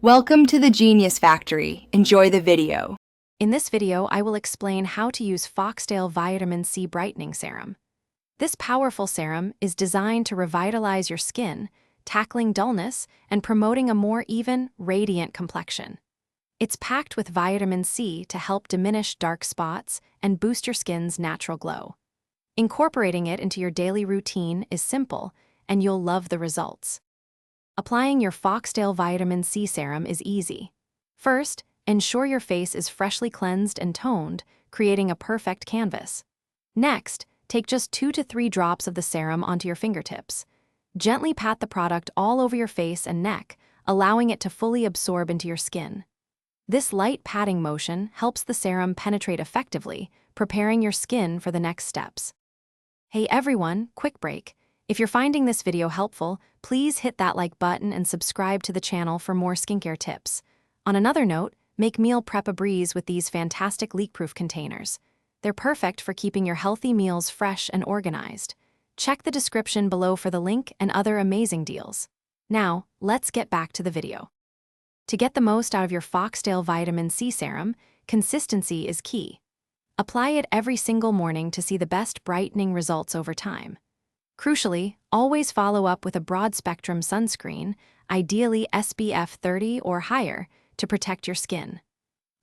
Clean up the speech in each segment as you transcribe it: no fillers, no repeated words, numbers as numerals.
Welcome to the Genius Factory. Enjoy the video. In this video, I will explain how to use Foxtale Vitamin C Brightening Serum. This powerful serum is designed to revitalize your skin, tackling dullness and promoting a more even, radiant complexion. It's packed with vitamin C to help diminish dark spots and boost your skin's natural glow. Incorporating it into your daily routine is simple, and you'll love the results. Applying your Foxtale Vitamin C Serum is easy. First, ensure your face is freshly cleansed and toned, creating a perfect canvas. Next, take just 2 to 3 drops of the serum onto your fingertips. Gently pat the product all over your face and neck, allowing it to fully absorb into your skin. This light patting motion helps the serum penetrate effectively, preparing your skin for the next steps. Hey everyone, quick break. If you're finding this video helpful, please hit that like button and subscribe to the channel for more skincare tips. On another note, make meal prep a breeze with these fantastic leak-proof containers. They're perfect for keeping your healthy meals fresh and organized. Check the description below for the link and other amazing deals. Now, let's get back to the video. To get the most out of your Foxtale Vitamin C Serum, consistency is key. Apply it every single morning to see the best brightening results over time. Crucially, always follow up with a broad-spectrum sunscreen, ideally SPF 30 or higher, to protect your skin.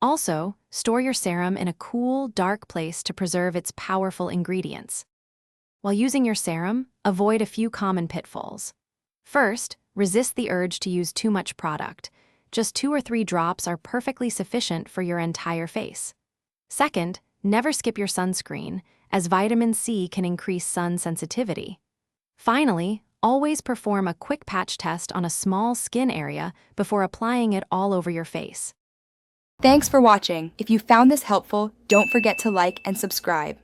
Also, store your serum in a cool, dark place to preserve its powerful ingredients. While using your serum, avoid a few common pitfalls. First, resist the urge to use too much product. Just 2 or 3 drops are perfectly sufficient for your entire face. Second, never skip your sunscreen, as vitamin C can increase sun sensitivity. Finally, always perform a quick patch test on a small skin area before applying it all over your face. Thanks for watching. If you found this helpful, don't forget to like and subscribe.